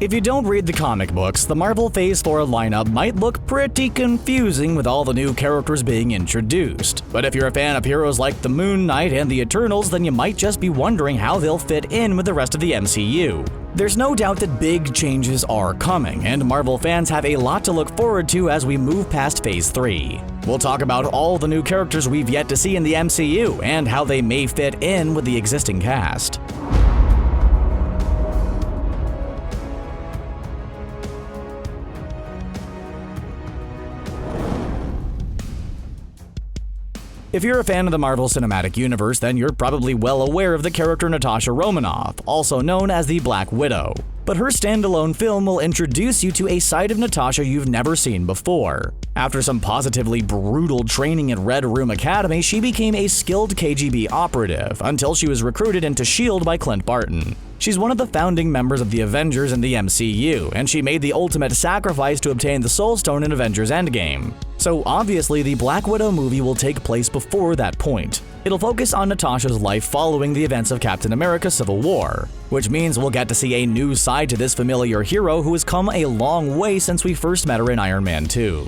If you don't read the comic books, the Marvel Phase 4 lineup might look pretty confusing with all the new characters being introduced. But if you're a fan of heroes like the Moon Knight and the Eternals, then you might just be wondering how they'll fit in with the rest of the MCU. There's no doubt that big changes are coming, and Marvel fans have a lot to look forward to as we move past Phase 3. We'll talk about all the new characters we've yet to see in the MCU and how they may fit in with the existing cast. If you're a fan of the Marvel Cinematic Universe, then you're probably well aware of the character Natasha Romanoff, also known as the Black Widow. But her standalone film will introduce you to a side of Natasha you've never seen before. After some positively brutal training at Red Room Academy, she became a skilled KGB operative until she was recruited into S.H.I.E.L.D. by Clint Barton. She's one of the founding members of the Avengers and the MCU, and she made the ultimate sacrifice to obtain the Soul Stone in Avengers Endgame. So obviously, the Black Widow movie will take place before that point. It'll focus on Natasha's life following the events of Captain America: Civil War, which means we'll get to see a new side to this familiar hero who has come a long way since we first met her in Iron Man 2.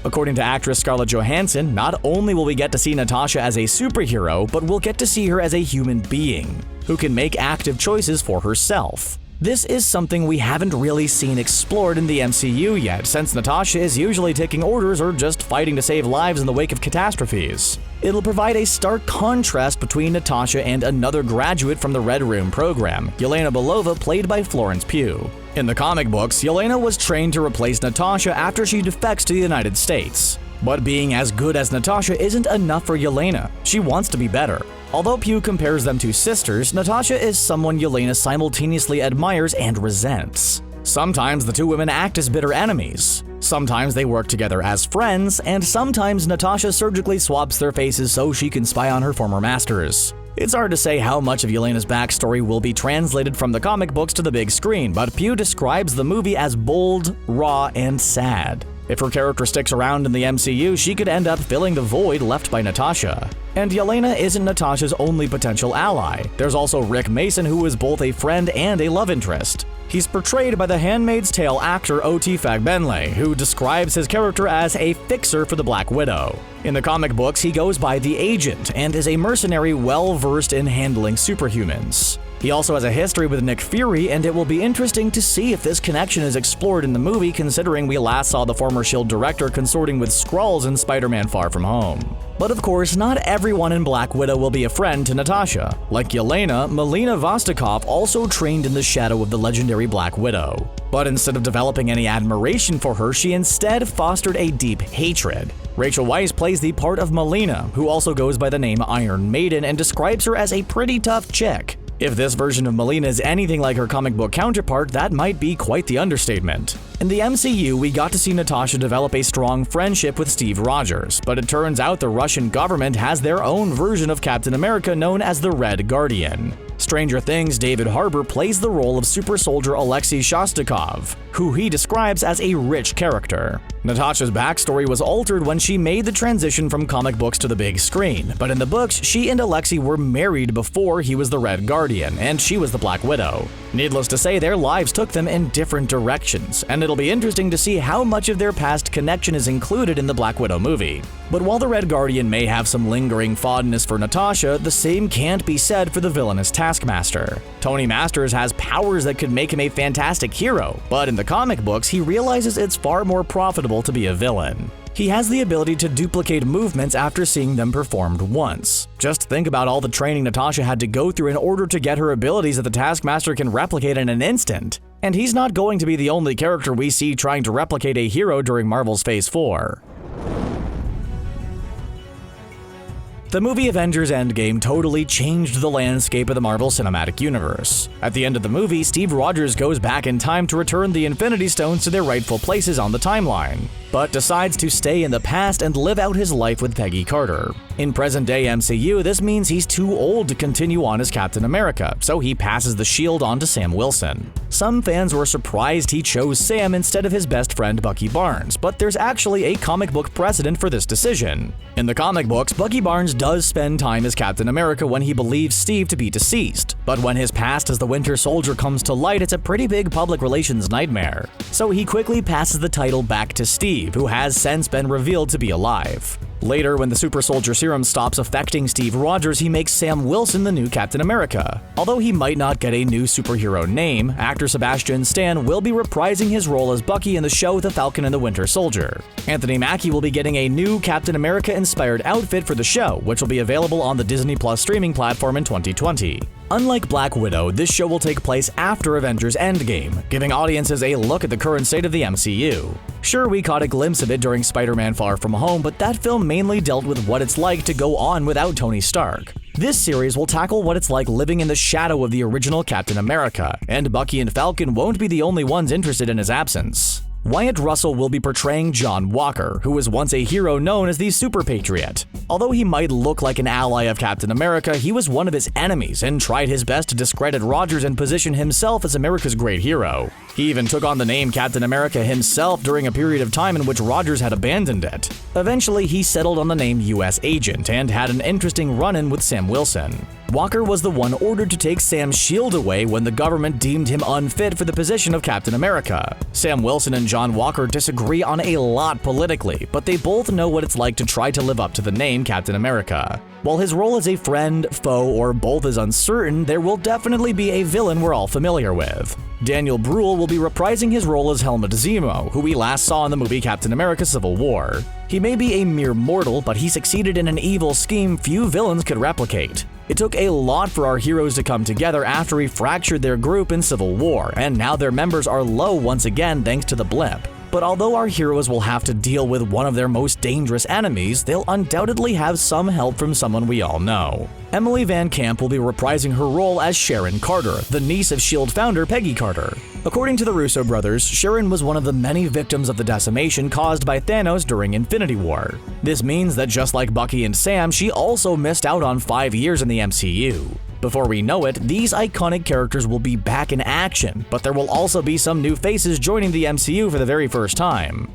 According to actress Scarlett Johansson, not only will we get to see Natasha as a superhero, but we'll get to see her as a human being, who can make active choices for herself. This is something we haven't really seen explored in the MCU yet, since Natasha is usually taking orders or just fighting to save lives in the wake of catastrophes. It'll provide a stark contrast between Natasha and another graduate from the Red Room program, Yelena Belova, played by Florence Pugh. In the comic books, Yelena was trained to replace Natasha after she defects to the United States. But being as good as Natasha isn't enough for Yelena. She wants to be better. Although Pugh compares them to sisters, Natasha is someone Yelena simultaneously admires and resents. Sometimes the two women act as bitter enemies. Sometimes they work together as friends, and sometimes Natasha surgically swaps their faces so she can spy on her former masters. It's hard to say how much of Yelena's backstory will be translated from the comic books to the big screen, but Pugh describes the movie as bold, raw, and sad. If her character sticks around in the MCU, she could end up filling the void left by Natasha. And Yelena isn't Natasha's only potential ally. There's also Rick Mason, who is both a friend and a love interest. He's portrayed by the Handmaid's Tale actor Oti Fagbenle, who describes his character as a fixer for the Black Widow. In the comic books, he goes by the Agent and is a mercenary well-versed in handling superhumans. He also has a history with Nick Fury, and it will be interesting to see if this connection is explored in the movie, considering we last saw the former S.H.I.E.L.D. director consorting with Skrulls in Spider-Man: Far From Home. But of course, not everyone in Black Widow will be a friend to Natasha. Like Yelena, Melina Vostokov also trained in the shadow of the legendary Black Widow. But instead of developing any admiration for her, she instead fostered a deep hatred. Rachel Weisz plays the part of Melina, who also goes by the name Iron Maiden, and describes her as a pretty tough chick. If this version of Melina is anything like her comic book counterpart, that might be quite the understatement. In the MCU, we got to see Natasha develop a strong friendship with Steve Rogers, but it turns out the Russian government has their own version of Captain America known as the Red Guardian. Stranger Things' David Harbour plays the role of super soldier Alexei Shostakov, who he describes as a rich character. Natasha's backstory was altered when she made the transition from comic books to the big screen, but in the books, she and Alexei were married before he was the Red Guardian, and she was the Black Widow. Needless to say, their lives took them in different directions, and it'll be interesting to see how much of their past connection is included in the Black Widow movie. But while the Red Guardian may have some lingering fondness for Natasha, the same can't be said for the villainous Taskmaster. Tony Masters has powers that could make him a fantastic hero, but in the comic books, he realizes it's far more profitable to be a villain. He has the ability to duplicate movements after seeing them performed once. Just think about all the training Natasha had to go through in order to get her abilities that the Taskmaster can replicate in an instant. And he's not going to be the only character we see trying to replicate a hero during Marvel's Phase 4. The movie Avengers Endgame totally changed the landscape of the Marvel Cinematic Universe. At the end of the movie, Steve Rogers goes back in time to return the Infinity Stones to their rightful places on the timeline, but decides to stay in the past and live out his life with Peggy Carter. In present-day MCU, this means he's too old to continue on as Captain America, so he passes the shield on to Sam Wilson. Some fans were surprised he chose Sam instead of his best friend Bucky Barnes, but there's actually a comic book precedent for this decision. In the comic books, Bucky Barnes does spend time as Captain America when he believes Steve to be deceased, but when his past as the Winter Soldier comes to light, it's a pretty big public relations nightmare. So he quickly passes the title back to Steve, who has since been revealed to be alive. Later, when the Super Soldier Serum stops affecting Steve Rogers, he makes Sam Wilson the new Captain America. Although he might not get a new superhero name, actor Sebastian Stan will be reprising his role as Bucky in the show The Falcon and the Winter Soldier. Anthony Mackie will be getting a new Captain America-inspired outfit for the show, which will be available on the Disney Plus streaming platform in 2020. Unlike Black Widow, this show will take place after Avengers Endgame, giving audiences a look at the current state of the MCU. Sure, we caught a glimpse of it during Spider-Man Far From Home, but that film mainly dealt with what it's like to go on without Tony Stark. This series will tackle what it's like living in the shadow of the original Captain America, and Bucky and Falcon won't be the only ones interested in his absence. Wyatt Russell will be portraying John Walker, who was once a hero known as the Super Patriot. Although he might look like an ally of Captain America, he was one of his enemies and tried his best to discredit Rogers and position himself as America's great hero. He even took on the name Captain America himself during a period of time in which Rogers had abandoned it. Eventually, he settled on the name US Agent and had an interesting run-in with Sam Wilson. Walker was the one ordered to take Sam's shield away when the government deemed him unfit for the position of Captain America. Sam Wilson and John Walker disagree on a lot politically, but they both know what it's like to try to live up to the name Captain America. While his role as a friend, foe, or both is uncertain, there will definitely be a villain we're all familiar with. Daniel Bruhl will be reprising his role as Helmut Zemo, who we last saw in the movie Captain America Civil War. He may be a mere mortal, but he succeeded in an evil scheme few villains could replicate. It took a lot for our heroes to come together after he fractured their group in Civil War, and now their members are low once again thanks to the blip. But although our heroes will have to deal with one of their most dangerous enemies, they'll undoubtedly have some help from someone we all know. Emily Van Camp will be reprising her role as Sharon Carter, the niece of S.H.I.E.L.D. founder Peggy Carter. According to the Russo brothers, Sharon was one of the many victims of the decimation caused by Thanos during Infinity War. This means that just like Bucky and Sam, she also missed out on 5 years in the MCU. Before we know it, these iconic characters will be back in action, but there will also be some new faces joining the MCU for the very first time.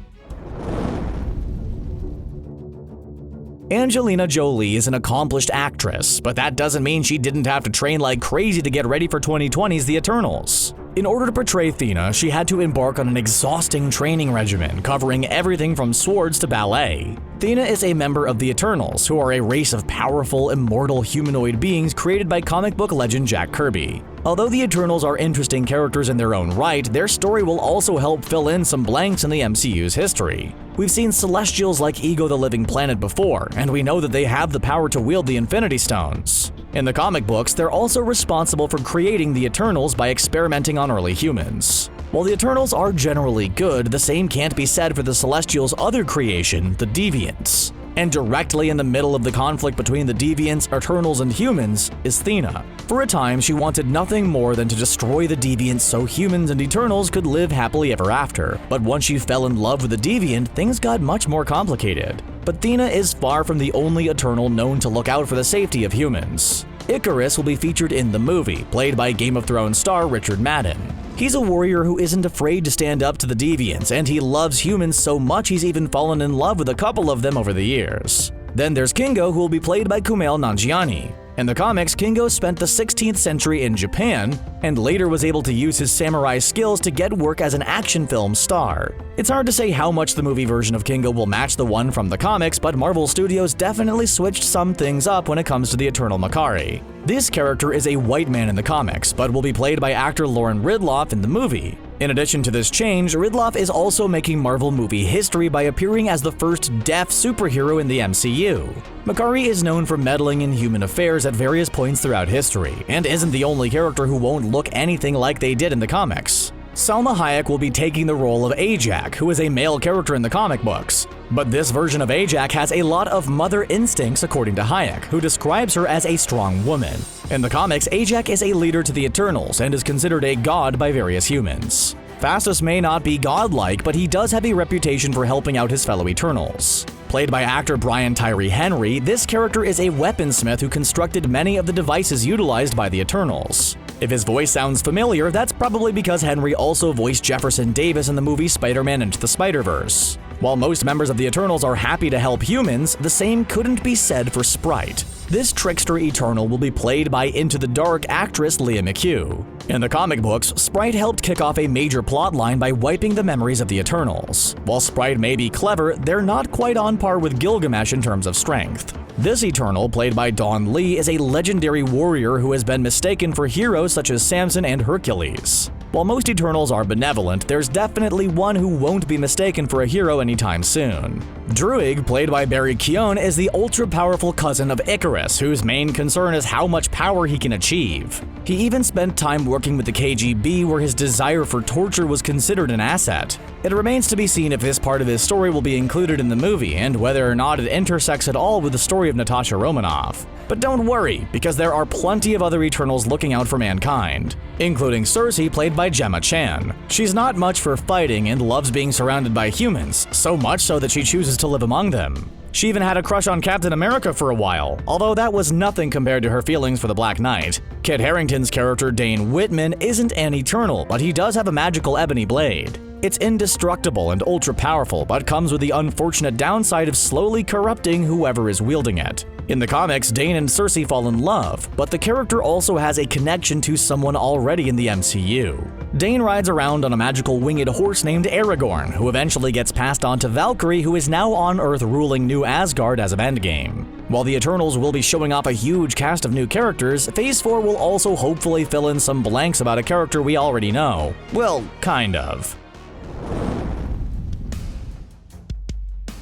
Angelina Jolie is an accomplished actress, but that doesn't mean she didn't have to train like crazy to get ready for 2020's The Eternals. In order to portray Thena, she had to embark on an exhausting training regimen covering everything from swords to ballet. Thena is a member of the Eternals, who are a race of powerful, immortal humanoid beings created by comic book legend Jack Kirby. Although the Eternals are interesting characters in their own right, their story will also help fill in some blanks in the MCU's history. We've seen Celestials like Ego the Living Planet before, and we know that they have the power to wield the Infinity Stones. In the comic books, they're also responsible for creating the Eternals by experimenting on early humans. While the Eternals are generally good, the same can't be said for the Celestials' other creation, the Deviants. And directly in the middle of the conflict between the Deviants, Eternals, and humans is Thena. For a time, she wanted nothing more than to destroy the Deviants so humans and Eternals could live happily ever after. But once she fell in love with the Deviant, things got much more complicated. But Thena is far from the only Eternal known to look out for the safety of humans. Icarus will be featured in the movie, played by Game of Thrones star Richard Madden. He's a warrior who isn't afraid to stand up to the Deviants, and he loves humans so much he's even fallen in love with a couple of them over the years. Then there's Kingo, who will be played by Kumail Nanjiani. In the comics, Kingo spent the 16th century in Japan, and later was able to use his samurai skills to get work as an action film star. It's hard to say how much the movie version of Kingo will match the one from the comics, but Marvel Studios definitely switched some things up when it comes to the Eternal Makari. This character is a white man in the comics, but will be played by actor Lauren Ridloff in the movie. In addition to this change, Ridloff is also making Marvel movie history by appearing as the first deaf superhero in the MCU. Makari is known for meddling in human affairs at various points throughout history, and isn't the only character who won't look anything like they did in the comics. Salma Hayek will be taking the role of Ajak, who is a male character in the comic books. But this version of Ajak has a lot of mother instincts according to Hayek, who describes her as a strong woman. In the comics, Ajak is a leader to the Eternals and is considered a god by various humans. Phastos may not be godlike, but he does have a reputation for helping out his fellow Eternals. Played by actor Brian Tyree Henry, this character is a weaponsmith who constructed many of the devices utilized by the Eternals. If his voice sounds familiar, that's probably because Henry also voiced Jefferson Davis in the movie Spider-Man Into the Spider-Verse. While most members of the Eternals are happy to help humans, the same couldn't be said for Sprite. This trickster Eternal will be played by Into the Dark actress Leah McHugh. In the comic books, Sprite helped kick off a major plotline by wiping the memories of the Eternals. While Sprite may be clever, they're not quite on par with Gilgamesh in terms of strength. This Eternal, played by Don Lee, is a legendary warrior who has been mistaken for heroes such as Samson and Hercules. While most Eternals are benevolent, there's definitely one who won't be mistaken for a hero anytime soon. Druig, played by Barry Keoghan, is the ultra-powerful cousin of Icarus, whose main concern is how much power he can achieve. He even spent time working with the KGB, where his desire for torture was considered an asset. It remains to be seen if this part of his story will be included in the movie, and whether or not it intersects at all with the story of Natasha Romanoff. But don't worry, because there are plenty of other Eternals looking out for mankind, including Cersei, played by Gemma Chan. She's not much for fighting and loves being surrounded by humans, so much so that she chooses to live among them. She even had a crush on Captain America for a while, although that was nothing compared to her feelings for the Black Knight. Kit Harington's character Dane Whitman isn't an Eternal, but he does have a magical ebony blade. It's indestructible and ultra-powerful, but comes with the unfortunate downside of slowly corrupting whoever is wielding it. In the comics, Dane and Cersei fall in love, but the character also has a connection to someone already in the MCU. Dane rides around on a magical winged horse named Aragorn, who eventually gets passed on to Valkyrie, who is now on Earth ruling New Asgard as of Endgame. While the Eternals will be showing off a huge cast of new characters, Phase 4 will also hopefully fill in some blanks about a character we already know. Well, kind of.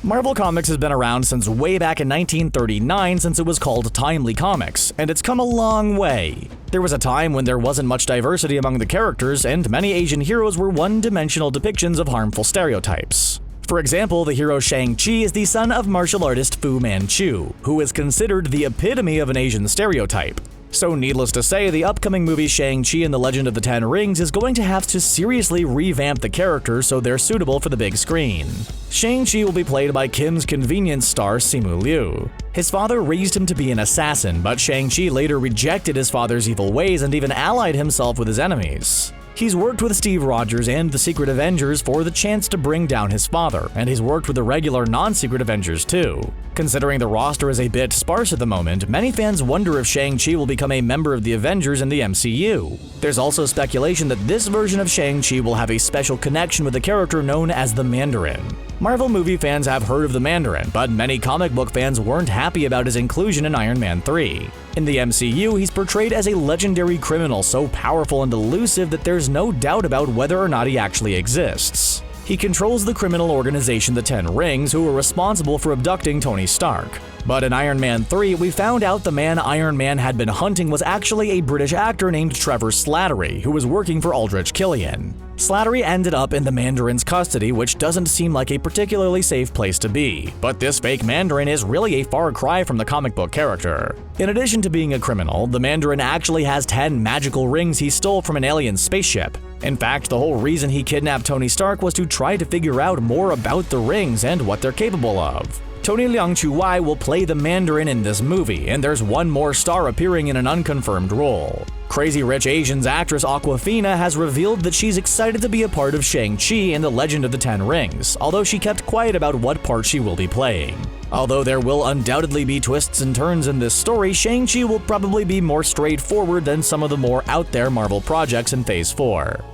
Marvel Comics has been around since way back in 1939, since it was called Timely Comics, and it's come a long way. There was a time when there wasn't much diversity among the characters, and many Asian heroes were one-dimensional depictions of harmful stereotypes. For example, the hero Shang-Chi is the son of martial artist Fu Manchu, who is considered the epitome of an Asian stereotype. So needless to say, the upcoming movie Shang-Chi and the Legend of the Ten Rings is going to have to seriously revamp the characters so they're suitable for the big screen. Shang-Chi will be played by Kim's Convenience star Simu Liu. His father raised him to be an assassin, but Shang-Chi later rejected his father's evil ways and even allied himself with his enemies. He's worked with Steve Rogers and the Secret Avengers for the chance to bring down his father, and he's worked with the regular non-Secret Avengers too. Considering the roster is a bit sparse at the moment, many fans wonder if Shang-Chi will become a member of the Avengers in the MCU. There's also speculation that this version of Shang-Chi will have a special connection with a character known as the Mandarin. Marvel movie fans have heard of the Mandarin, but many comic book fans weren't happy about his inclusion in Iron Man 3. In the MCU, he's portrayed as a legendary criminal so powerful and elusive that there's no doubt about whether or not he actually exists. He controls the criminal organization The Ten Rings, who are responsible for abducting Tony Stark. But in Iron Man 3, we found out the man Iron Man had been hunting was actually a British actor named Trevor Slattery, who was working for Aldrich Killian. Slattery ended up in the Mandarin's custody, which doesn't seem like a particularly safe place to be, but this fake Mandarin is really a far cry from the comic book character. In addition to being a criminal, the Mandarin actually has 10 magical rings he stole from an alien spaceship. In fact, the whole reason he kidnapped Tony Stark was to try to figure out more about the rings and what they're capable of. Tony Leung Chiu-wai will play the Mandarin in this movie, and there's one more star appearing in an unconfirmed role. Crazy Rich Asians actress Awkwafina has revealed that she's excited to be a part of Shang-Chi and the Legend of the Ten Rings, although she kept quiet about what part she will be playing. Although there will undoubtedly be twists and turns in this story, Shang-Chi will probably be more straightforward than some of the more out-there Marvel projects in Phase 4.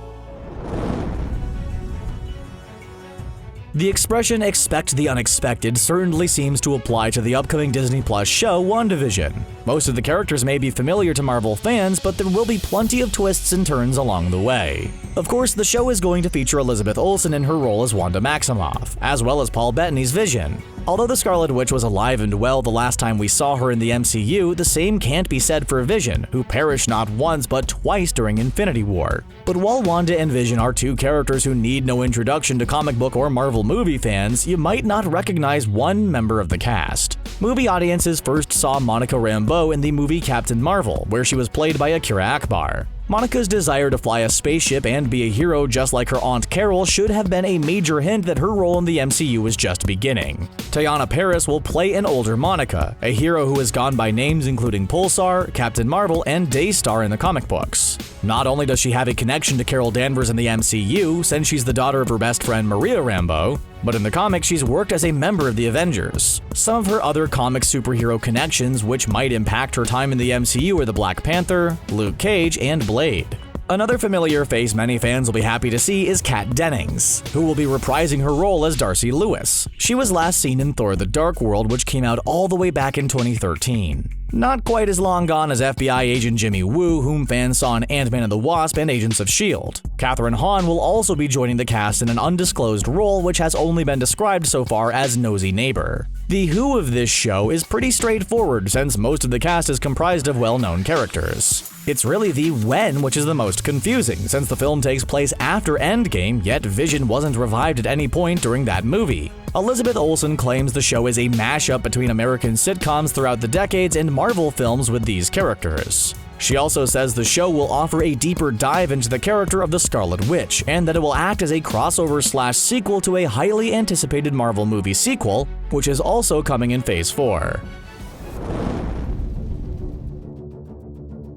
The expression "expect the unexpected" certainly seems to apply to the upcoming Disney Plus show WandaVision. Most of the characters may be familiar to Marvel fans, but there will be plenty of twists and turns along the way. Of course, the show is going to feature Elizabeth Olsen in her role as Wanda Maximoff, as well as Paul Bettany's Vision. Although the Scarlet Witch was alive and well the last time we saw her in the MCU, the same can't be said for Vision, who perished not once but twice during Infinity War. But while Wanda and Vision are two characters who need no introduction to comic book or Marvel movie fans, you might not recognize one member of the cast. Movie audiences first saw Monica Rambeau in the movie Captain Marvel, where she was played by Akira Akbar. Monica's desire to fly a spaceship and be a hero just like her Aunt Carol should have been a major hint that her role in the MCU was just beginning. Teyonah Parris will play an older Monica, a hero who has gone by names including Pulsar, Captain Marvel, and Daystar in the comic books. Not only does she have a connection to Carol Danvers in the MCU, since she's the daughter of her best friend Maria Rambeau, but in the comics she's worked as a member of the Avengers. Some of her other comic superhero connections which might impact her time in the MCU are the Black Panther, Luke Cage, and Blade. Another familiar face many fans will be happy to see is Kat Dennings, who will be reprising her role as Darcy Lewis. She was last seen in Thor: The Dark World, which came out all the way back in 2013. Not quite as long gone as FBI agent Jimmy Woo, whom fans saw in Ant-Man and the Wasp and Agents of S.H.I.E.L.D. Kathryn Hahn will also be joining the cast in an undisclosed role which has only been described so far as nosy neighbor. The who of this show is pretty straightforward since most of the cast is comprised of well-known characters. It's really the when which is the most confusing, since the film takes place after Endgame, yet Vision wasn't revived at any point during that movie. Elizabeth Olsen claims the show is a mashup between American sitcoms throughout the decades and Marvel films with these characters. She also says the show will offer a deeper dive into the character of the Scarlet Witch, and that it will act as a crossover/sequel to a highly anticipated Marvel movie sequel, which is also coming in Phase 4.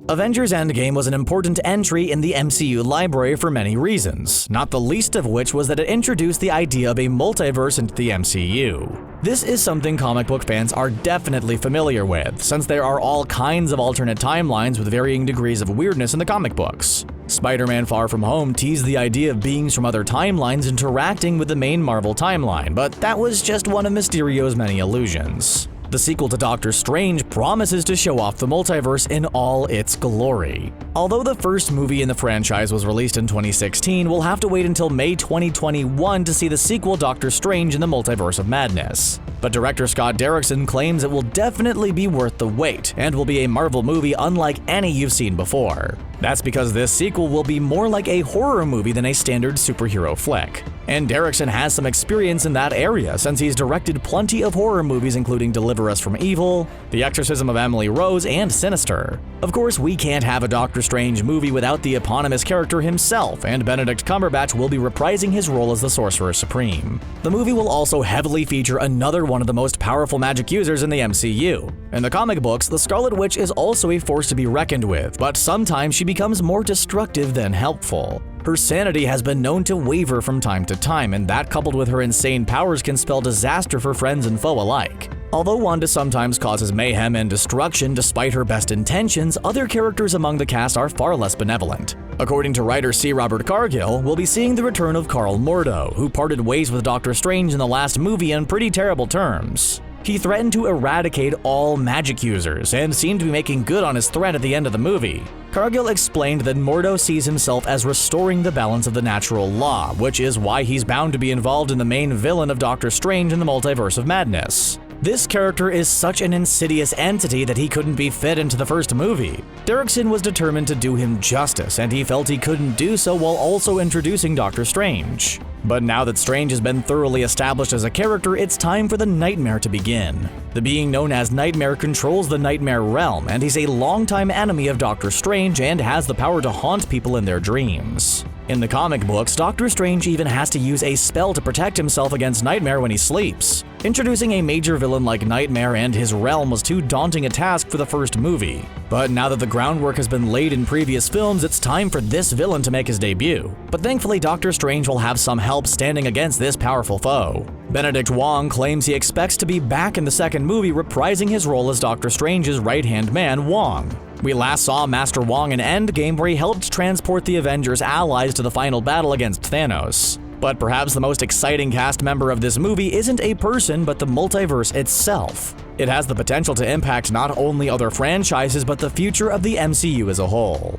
Avengers Endgame was an important entry in the MCU library for many reasons, not the least of which was that it introduced the idea of a multiverse into the MCU. This is something comic book fans are definitely familiar with, since there are all kinds of alternate timelines with varying degrees of weirdness in the comic books. Spider-Man Far From Home teased the idea of beings from other timelines interacting with the main Marvel timeline, but that was just one of Mysterio's many illusions. The sequel to Doctor Strange promises to show off the multiverse in all its glory. Although the first movie in the franchise was released in 2016, we'll have to wait until May 2021 to see the sequel Doctor Strange in the Multiverse of Madness. But director Scott Derrickson claims it will definitely be worth the wait, and will be a Marvel movie unlike any you've seen before. That's because this sequel will be more like a horror movie than a standard superhero flick. And Derrickson has some experience in that area since he's directed plenty of horror movies including Deliver Us From Evil, The Exorcism of Emily Rose, and Sinister. Of course, we can't have a Doctor Strange movie without the eponymous character himself, and Benedict Cumberbatch will be reprising his role as the Sorcerer Supreme. The movie will also heavily feature another one of the most powerful magic users in the MCU. In the comic books, the Scarlet Witch is also a force to be reckoned with, but sometimes she becomes more destructive than helpful. Her sanity has been known to waver from time to time, and that coupled with her insane powers can spell disaster for friends and foe alike. Although Wanda sometimes causes mayhem and destruction despite her best intentions, other characters among the cast are far less benevolent. According to writer C. Robert Cargill, we'll be seeing the return of Carl Mordo, who parted ways with Doctor Strange in the last movie on pretty terrible terms. He threatened to eradicate all magic users, and seemed to be making good on his threat at the end of the movie. Cargill explained that Mordo sees himself as restoring the balance of the natural law, which is why he's bound to be involved in the main villain of Doctor Strange in the Multiverse of Madness. This character is such an insidious entity that he couldn't be fit into the first movie. Derrickson was determined to do him justice, and he felt he couldn't do so while also introducing Doctor Strange. But now that Strange has been thoroughly established as a character, it's time for the Nightmare to begin. The being known as Nightmare controls the Nightmare Realm, and he's a longtime enemy of Doctor Strange and has the power to haunt people in their dreams. In the comic books, Doctor Strange even has to use a spell to protect himself against Nightmare when he sleeps. Introducing a major villain like Nightmare and his realm was too daunting a task for the first movie. But now that the groundwork has been laid in previous films, it's time for this villain to make his debut. But thankfully, Doctor Strange will have some help standing against this powerful foe. Benedict Wong claims he expects to be back in the second movie, reprising his role as Doctor Strange's right-hand man, Wong. We last saw Master Wong in Endgame, where he helped transport the Avengers allies to the final battle against Thanos. But perhaps the most exciting cast member of this movie isn't a person, but the multiverse itself. It has the potential to impact not only other franchises, but the future of the MCU as a whole.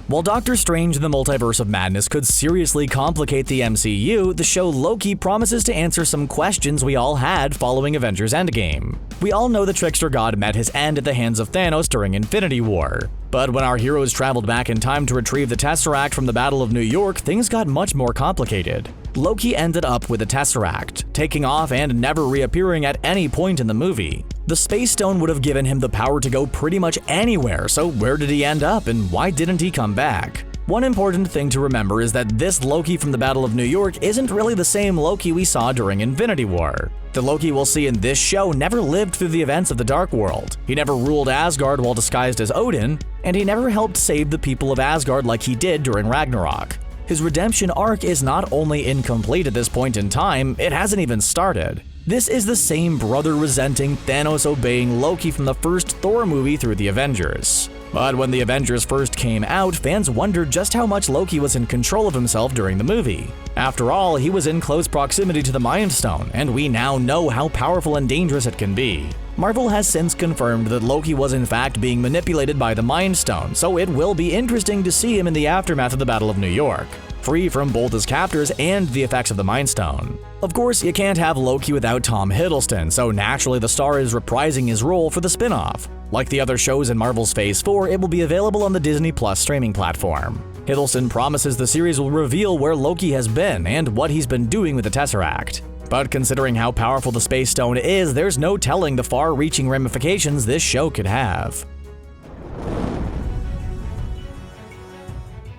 While Doctor Strange in the Multiverse of Madness could seriously complicate the MCU, the show Loki promises to answer some questions we all had following Avengers Endgame. We all know the trickster god met his end at the hands of Thanos during Infinity War. But when our heroes traveled back in time to retrieve the Tesseract from the Battle of New York, things got much more complicated. Loki ended up with the Tesseract, taking off and never reappearing at any point in the movie. The Space Stone would have given him the power to go pretty much anywhere, so where did he end up and why didn't he come back? One important thing to remember is that this Loki from the Battle of New York isn't really the same Loki we saw during Infinity War. The Loki we'll see in this show never lived through the events of the Dark World, he never ruled Asgard while disguised as Odin, and he never helped save the people of Asgard like he did during Ragnarok. His redemption arc is not only incomplete at this point in time, it hasn't even started. This is the same brother-resenting, Thanos-obeying Loki from the first Thor movie through the Avengers. But when the Avengers first came out, fans wondered just how much Loki was in control of himself during the movie. After all, he was in close proximity to the Mind Stone, and we now know how powerful and dangerous it can be. Marvel has since confirmed that Loki was in fact being manipulated by the Mind Stone, so it will be interesting to see him in the aftermath of the Battle of New York, free from both his captors and the effects of the Mind Stone. Of course, you can't have Loki without Tom Hiddleston, so naturally the star is reprising his role for the spin-off. Like the other shows in Marvel's Phase 4, it will be available on the Disney Plus streaming platform. Hiddleston promises the series will reveal where Loki has been and what he's been doing with the Tesseract. But considering how powerful the Space Stone is, there's no telling the far-reaching ramifications this show could have.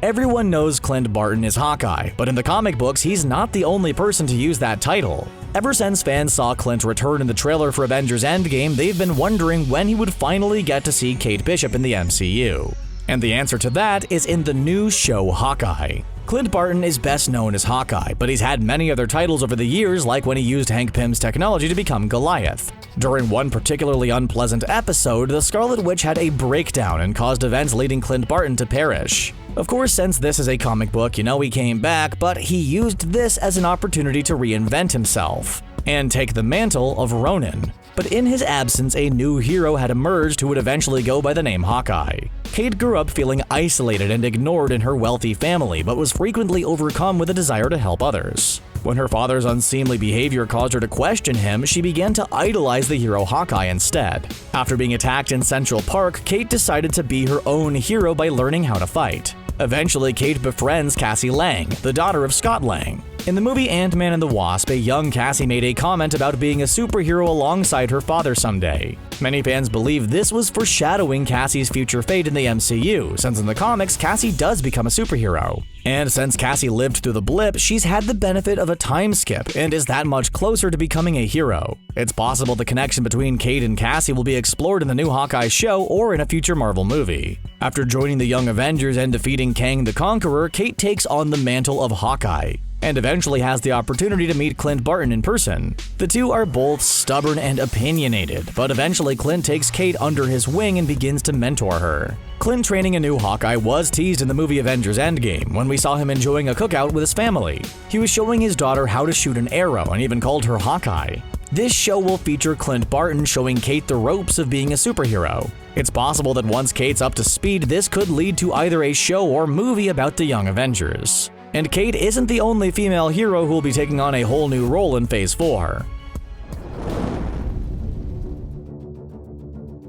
Everyone knows Clint Barton is Hawkeye, but in the comic books, he's not the only person to use that title. Ever since fans saw Clint return in the trailer for Avengers Endgame, they've been wondering when he would finally get to see Kate Bishop in the MCU. And the answer to that is in the new show Hawkeye. Clint Barton is best known as Hawkeye, but he's had many other titles over the years, like when he used Hank Pym's technology to become Goliath. During one particularly unpleasant episode, the Scarlet Witch had a breakdown and caused events leading Clint Barton to perish. Of course, since this is a comic book, you know he came back, but he used this as an opportunity to reinvent himself and take the mantle of Ronin. But in his absence, a new hero had emerged who would eventually go by the name Hawkeye. Kate grew up feeling isolated and ignored in her wealthy family, but was frequently overcome with a desire to help others. When her father's unseemly behavior caused her to question him, she began to idolize the hero Hawkeye instead. After being attacked in Central Park, Kate decided to be her own hero by learning how to fight. Eventually, Kate befriends Cassie Lang, the daughter of Scott Lang. In the movie Ant-Man and the Wasp, a young Cassie made a comment about being a superhero alongside her father someday. Many fans believe this was foreshadowing Cassie's future fate in the MCU, since in the comics, Cassie does become a superhero. And since Cassie lived through the blip, she's had the benefit of a time skip and is that much closer to becoming a hero. It's possible the connection between Kate and Cassie will be explored in the new Hawkeye show or in a future Marvel movie. After joining the Young Avengers and defeating Kang the Conqueror, Kate takes on the mantle of Hawkeye, and eventually has the opportunity to meet Clint Barton in person. The two are both stubborn and opinionated, but eventually Clint takes Kate under his wing and begins to mentor her. Clint training a new Hawkeye was teased in the movie Avengers Endgame, when we saw him enjoying a cookout with his family. He was showing his daughter how to shoot an arrow and even called her Hawkeye. This show will feature Clint Barton showing Kate the ropes of being a superhero. It's possible that once Kate's up to speed, this could lead to either a show or movie about the Young Avengers. And Kate isn't the only female hero who will be taking on a whole new role in Phase 4.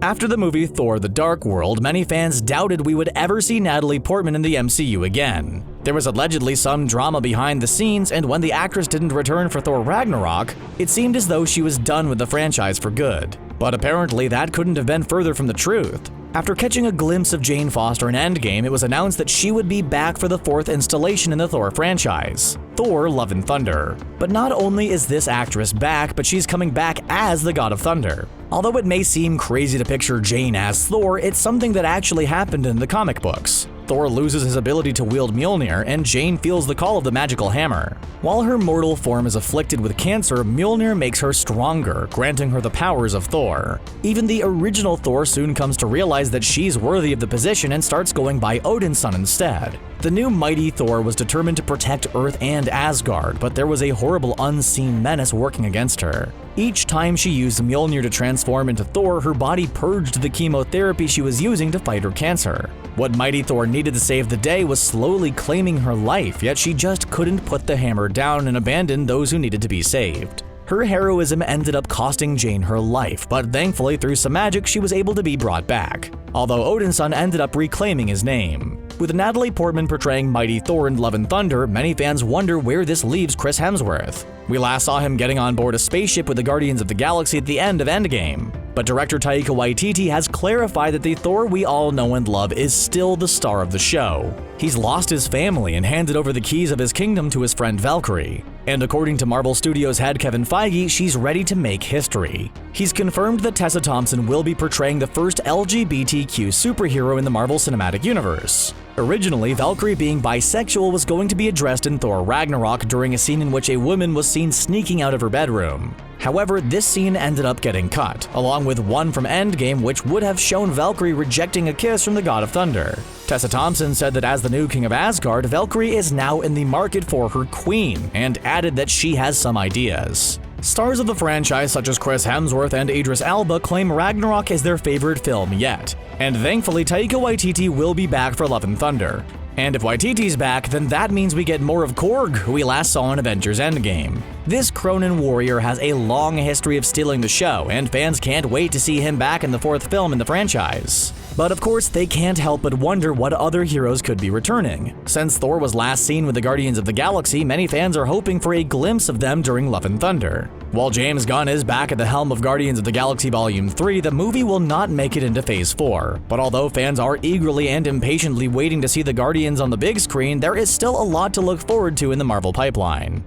After the movie Thor: The Dark World, many fans doubted we would ever see Natalie Portman in the MCU again. There was allegedly some drama behind the scenes, and when the actress didn't return for Thor Ragnarok, it seemed as though she was done with the franchise for good. But apparently that couldn't have been further from the truth. After catching a glimpse of Jane Foster in Endgame, it was announced that she would be back for the fourth installation in the Thor franchise, Thor Love and Thunder. But not only is this actress back, but she's coming back as the God of Thunder. Although it may seem crazy to picture Jane as Thor, it's something that actually happened in the comic books. Thor loses his ability to wield Mjolnir, and Jane feels the call of the magical hammer. While her mortal form is afflicted with cancer, Mjolnir makes her stronger, granting her the powers of Thor. Even the original Thor soon comes to realize that she's worthy of the position and starts going by Odinson instead. The new mighty Thor was determined to protect Earth and Asgard, but there was a horrible unseen menace working against her. Each time she used Mjolnir to transform into Thor, her body purged the chemotherapy she was using to fight her cancer. What mighty Thor needed to save the day was slowly claiming her life, yet she just couldn't put the hammer down and abandon those who needed to be saved. Her heroism ended up costing Jane her life, but thankfully through some magic she was able to be brought back, although Odinson ended up reclaiming his name. With Natalie Portman portraying mighty Thor in Love and Thunder, many fans wonder where this leaves Chris Hemsworth. We last saw him getting on board a spaceship with the Guardians of the Galaxy at the end of Endgame. But director Taika Waititi has clarified that the Thor we all know and love is still the star of the show. He's lost his family and handed over the keys of his kingdom to his friend Valkyrie. And according to Marvel Studios head Kevin Feige, she's ready to make history. He's confirmed that Tessa Thompson will be portraying the first LGBTQ superhero in the Marvel Cinematic Universe. Originally, Valkyrie being bisexual was going to be addressed in Thor Ragnarok during a scene in which a woman was seen sneaking out of her bedroom. However, this scene ended up getting cut, along with one from Endgame which would have shown Valkyrie rejecting a kiss from the God of Thunder. Tessa Thompson said that as the new King of Asgard, Valkyrie is now in the market for her queen, and added that she has some ideas. Stars of the franchise such as Chris Hemsworth and Idris Elba claim Ragnarok is their favorite film yet, and thankfully Taika Waititi will be back for Love and Thunder. And if Waititi's back, then that means we get more of Korg, who we last saw in Avengers Endgame. This Cronin warrior has a long history of stealing the show, and fans can't wait to see him back in the fourth film in the franchise. But of course, they can't help but wonder what other heroes could be returning. Since Thor was last seen with the Guardians of the Galaxy, many fans are hoping for a glimpse of them during Love and Thunder. While James Gunn is back at the helm of Guardians of the Galaxy Volume 3, the movie will not make it into Phase 4. But although fans are eagerly and impatiently waiting to see the Guardians on the big screen, there is still a lot to look forward to in the Marvel pipeline.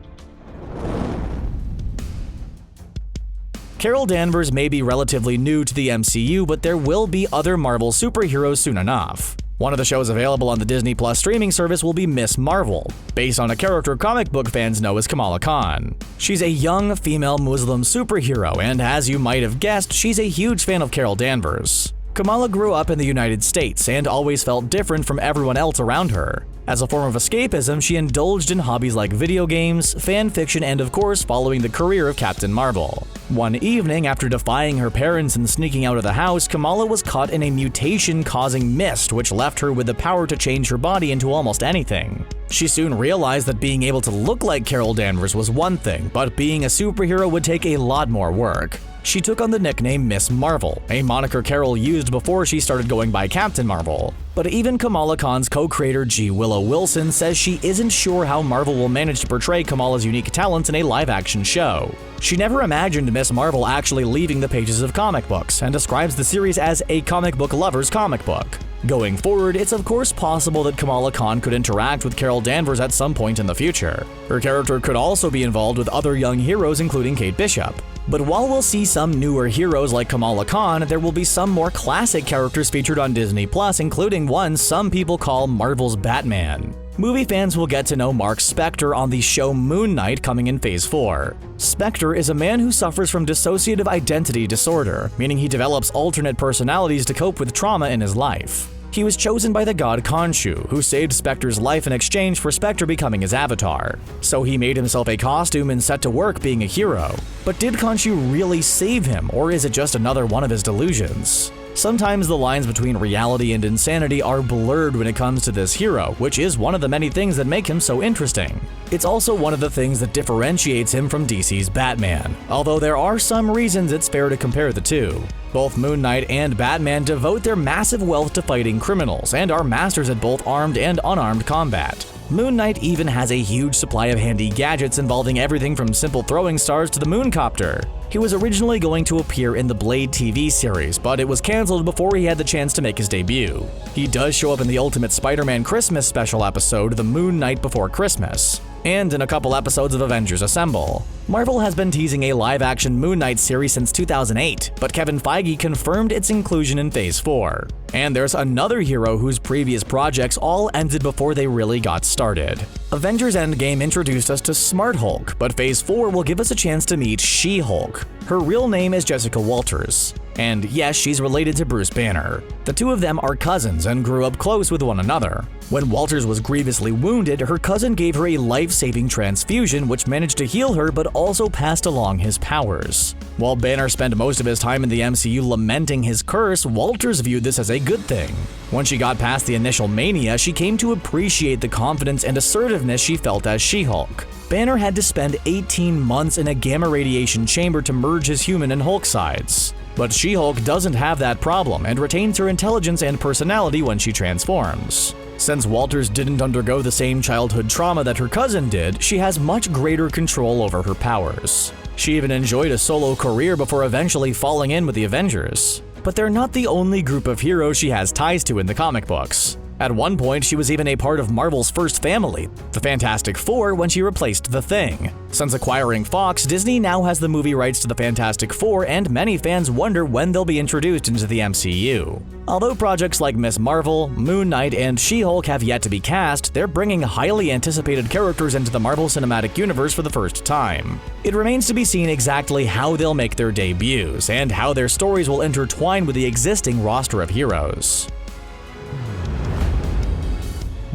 Carol Danvers may be relatively new to the MCU, but there will be other Marvel superheroes soon enough. One of the shows available on the Disney Plus streaming service will be Ms. Marvel, based on a character comic book fans know as Kamala Khan. She's a young female Muslim superhero, and as you might have guessed, she's a huge fan of Carol Danvers. Kamala grew up in the United States and always felt different from everyone else around her. As a form of escapism, she indulged in hobbies like video games, fan fiction, and of course, following the career of Captain Marvel. One evening, after defying her parents and sneaking out of the house, Kamala was caught in a mutation-causing mist which left her with the power to change her body into almost anything. She soon realized that being able to look like Carol Danvers was one thing, but being a superhero would take a lot more work. She took on the nickname Ms. Marvel, a moniker Carol used before she started going by Captain Marvel. But even Kamala Khan's co-creator G. Willow Wilson says she isn't sure how Marvel will manage to portray Kamala's unique talents in a live-action show. She never imagined Ms. Marvel actually leaving the pages of comic books, and describes the series as a comic book lover's comic book. Going forward, it's of course possible that Kamala Khan could interact with Carol Danvers at some point in the future. Her character could also be involved with other young heroes including Kate Bishop. But while we'll see some newer heroes like Kamala Khan, there will be some more classic characters featured on Disney Plus, including one some people call Marvel's Batman. Movie fans will get to know Mark Spector on the show Moon Knight coming in Phase 4. Spector is a man who suffers from dissociative identity disorder, meaning he develops alternate personalities to cope with trauma in his life. He was chosen by the god Khonshu, who saved Spector's life in exchange for Spector becoming his avatar. So he made himself a costume and set to work being a hero. But did Khonshu really save him, or is it just another one of his delusions? Sometimes the lines between reality and insanity are blurred when it comes to this hero, which is one of the many things that make him so interesting. It's also one of the things that differentiates him from DC's Batman, although there are some reasons it's fair to compare the two. Both Moon Knight and Batman devote their massive wealth to fighting criminals and are masters at both armed and unarmed combat. Moon Knight even has a huge supply of handy gadgets involving everything from simple throwing stars to the Mooncopter. He was originally going to appear in the Blade TV series, but it was cancelled before he had the chance to make his debut. He does show up in the Ultimate Spider-Man Christmas special episode, The Moon Knight Before Christmas, and in a couple episodes of Avengers Assemble. Marvel has been teasing a live-action Moon Knight series since 2008, but Kevin Feige confirmed its inclusion in Phase 4. And there's another hero whose previous projects all ended before they really got started. Avengers Endgame introduced us to Smart Hulk, but Phase 4 will give us a chance to meet She-Hulk. Her real name is Jessica Walters. And yes, she's related to Bruce Banner. The two of them are cousins and grew up close with one another. When Walters was grievously wounded, her cousin gave her a life-saving transfusion which managed to heal her but also passed along his powers. While Banner spent most of his time in the MCU lamenting his curse, Walters viewed this as a good thing. When she got past the initial mania, she came to appreciate the confidence and assertiveness she felt as She-Hulk. Banner had to spend 18 months in a gamma radiation chamber to merge his human and Hulk sides. But She-Hulk doesn't have that problem and retains her intelligence and personality when she transforms. Since Walters didn't undergo the same childhood trauma that her cousin did, she has much greater control over her powers. She even enjoyed a solo career before eventually falling in with the Avengers. But they're not the only group of heroes she has ties to in the comic books. At one point, she was even a part of Marvel's first family, the Fantastic Four, when she replaced The Thing. Since acquiring Fox, Disney now has the movie rights to the Fantastic Four, and many fans wonder when they'll be introduced into the MCU. Although projects like Ms. Marvel, Moon Knight, and She-Hulk have yet to be cast, they're bringing highly anticipated characters into the Marvel Cinematic Universe for the first time. It remains to be seen exactly how they'll make their debuts, and how their stories will intertwine with the existing roster of heroes.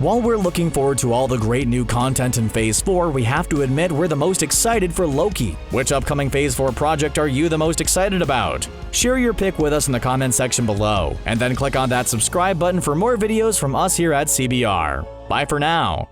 While we're looking forward to all the great new content in Phase 4, we have to admit we're the most excited for Loki. Which upcoming Phase 4 project are you the most excited about? Share your pick with us in the comment section below, and then click on that subscribe button for more videos from us here at CBR. Bye for now.